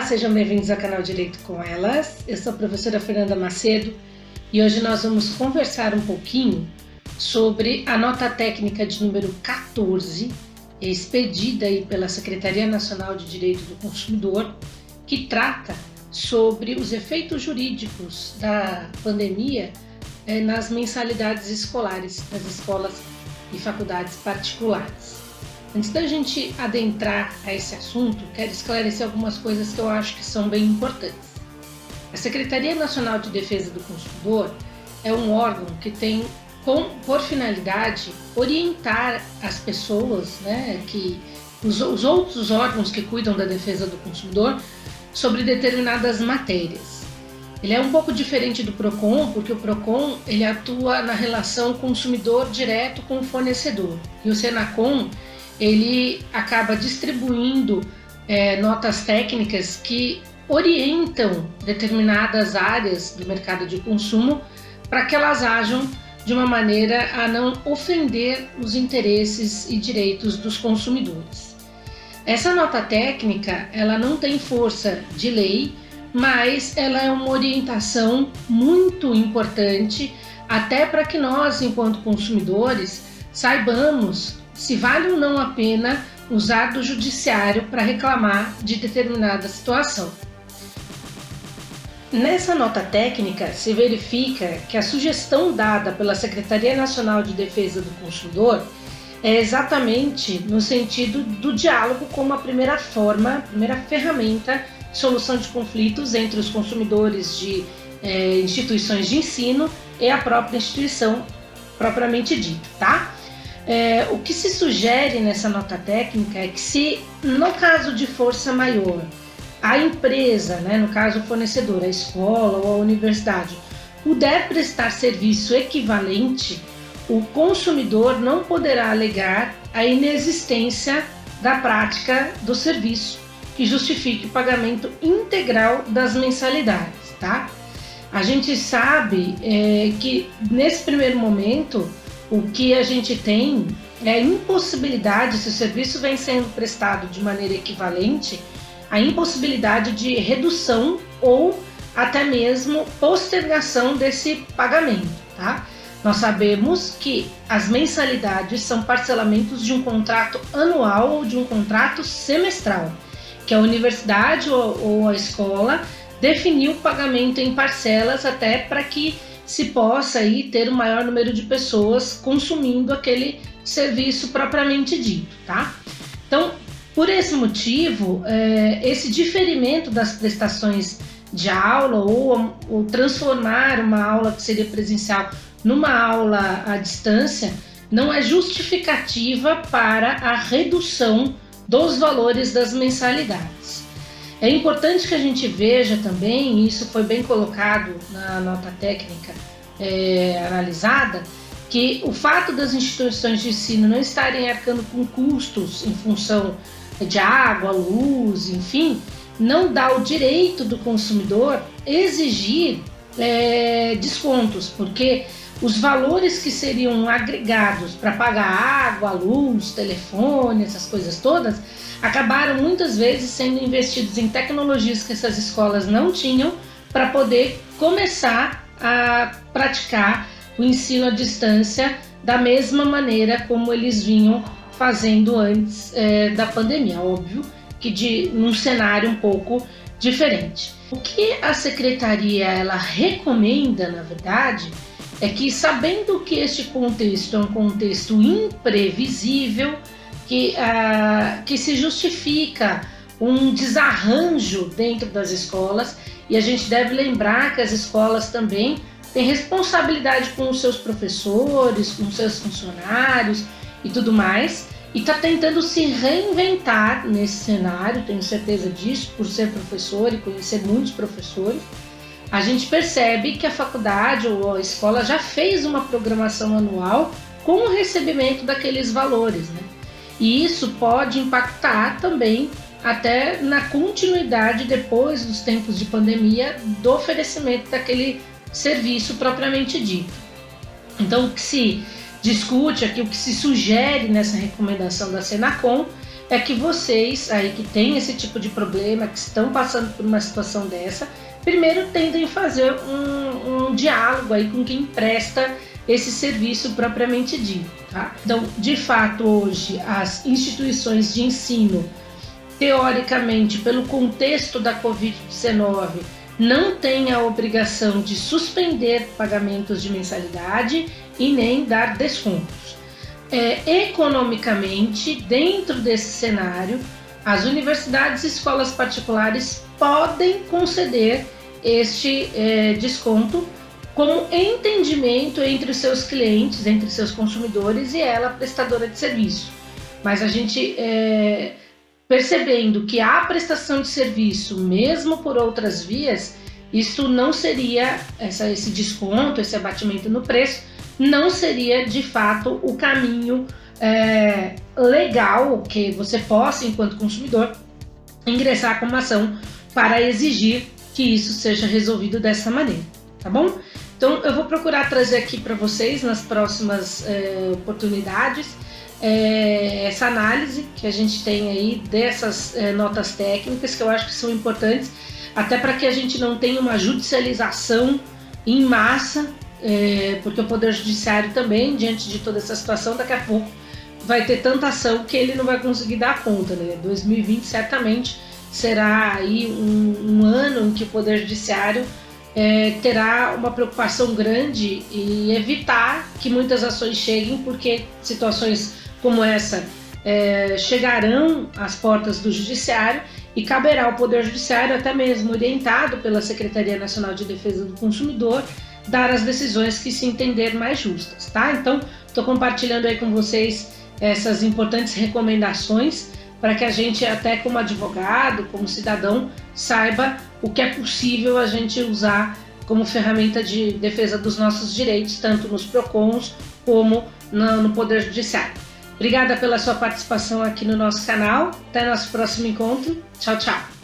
sejam bem-vindos ao canal Direito com Elas. Eu sou a professora Fernanda Macedo e hoje nós vamos conversar um pouquinho sobre a nota técnica de número 14, expedida aí pela Secretaria Nacional de Direito do Consumidor, que trata sobre os efeitos jurídicos da pandemia nas mensalidades escolares das escolas e faculdades particulares. Antes da gente adentrar a esse assunto, quero esclarecer algumas coisas que eu acho que são bem importantes. A Secretaria Nacional de Defesa do Consumidor é um órgão que tem por finalidade orientar as pessoas, os outros órgãos que cuidam da defesa do consumidor sobre determinadas matérias. Ele é um pouco diferente do PROCON, porque o PROCON ele atua na relação consumidor direto com o fornecedor, e o SENACON ele acaba distribuindo notas técnicas que orientam determinadas áreas do mercado de consumo para que elas ajam de uma maneira a não ofender os interesses e direitos dos consumidores. Essa nota técnica ela não tem força de lei, mas ela é uma orientação muito importante até para que nós, enquanto consumidores, saibamos se vale ou não a pena usar do judiciário para reclamar de determinada situação. Nessa nota técnica se verifica que a sugestão dada pela Secretaria Nacional de Defesa do Consumidor é exatamente no sentido do diálogo como a primeira ferramenta de solução de conflitos entre os consumidores de instituições de ensino e a própria instituição propriamente dita, tá? O que se sugere nessa nota técnica é que se, no caso de força maior, a empresa, no caso o fornecedor, a escola ou a universidade, puder prestar serviço equivalente, o consumidor não poderá alegar a inexistência da prática do serviço que justifique o pagamento integral das mensalidades, tá? A gente sabe que nesse primeiro momento o que a gente tem é a impossibilidade, se o serviço vem sendo prestado de maneira equivalente, a impossibilidade de redução ou até mesmo postergação desse pagamento, tá? Nós sabemos que as mensalidades são parcelamentos de um contrato anual ou de um contrato semestral, que a universidade ou a escola definiu o pagamento em parcelas até para que se possa aí ter o maior número de pessoas consumindo aquele serviço propriamente dito, tá? Então, por esse motivo, esse diferimento das prestações de aula ou transformar uma aula que seria presencial numa aula à distância não é justificativa para a redução dos valores das mensalidades. É importante que a gente veja também, e isso foi bem colocado na nota técnica analisada, que o fato das instituições de ensino não estarem arcando com custos em função de água, luz, enfim, não dá o direito do consumidor exigir descontos, porque os valores que seriam agregados para pagar água, luz, telefone, essas coisas todas, acabaram muitas vezes sendo investidos em tecnologias que essas escolas não tinham para poder começar a praticar o ensino à distância da mesma maneira como eles vinham fazendo antes da pandemia, óbvio que num cenário um pouco diferente. O que a secretaria ela recomenda, na verdade, é que, sabendo que este contexto é um contexto imprevisível, que se justifica um desarranjo dentro das escolas, e a gente deve lembrar que as escolas também têm responsabilidade com os seus professores, com os seus funcionários e tudo mais, e está tentando se reinventar nesse cenário, tenho certeza disso, por ser professor e conhecer muitos professores. A gente percebe que a faculdade ou a escola já fez uma programação anual com o recebimento daqueles valores, E isso pode impactar também até na continuidade depois dos tempos de pandemia do oferecimento daquele serviço propriamente dito. Então, o que se discute aqui, o que se sugere nessa recomendação da SENACON é que vocês aí que têm esse tipo de problema, que estão passando por uma situação dessa, primeiro tentem fazer um diálogo aí com quem presta esse serviço propriamente dito, tá? Então, de fato, hoje as instituições de ensino, teoricamente, pelo contexto da Covid-19, não têm a obrigação de suspender pagamentos de mensalidade e nem dar descontos. Economicamente, dentro desse cenário, as universidades e escolas particulares podem conceder este desconto como entendimento entre os seus clientes, entre os seus consumidores e ela, prestadora de serviço. Mas a gente, percebendo que há prestação de serviço, mesmo por outras vias, isso não seria, esse desconto, esse abatimento no preço, não seria de fato o caminho legal que você possa, enquanto consumidor, ingressar com uma ação para exigir que isso seja resolvido dessa maneira, tá bom? Então eu vou procurar trazer aqui para vocês nas próximas oportunidades essa análise que a gente tem aí dessas notas técnicas, que eu acho que são importantes, até para que a gente não tenha uma judicialização em massa, porque o Poder Judiciário também, diante de toda essa situação, daqui a pouco vai ter tanta ação que ele não vai conseguir dar conta, né? 2020 certamente será aí um ano em que o Poder Judiciário terá uma preocupação grande em evitar que muitas ações cheguem, porque situações como essa chegarão às portas do Judiciário e caberá ao Poder Judiciário, até mesmo orientado pela Secretaria Nacional de Defesa do Consumidor, dar as decisões que se entender mais justas, tá? Então, estou compartilhando aí com vocês essas importantes recomendações para que a gente, até como advogado, como cidadão, saiba o que é possível a gente usar como ferramenta de defesa dos nossos direitos, tanto nos PROCONs como no Poder Judiciário. Obrigada pela sua participação aqui no nosso canal. Até nosso próximo encontro. Tchau, tchau.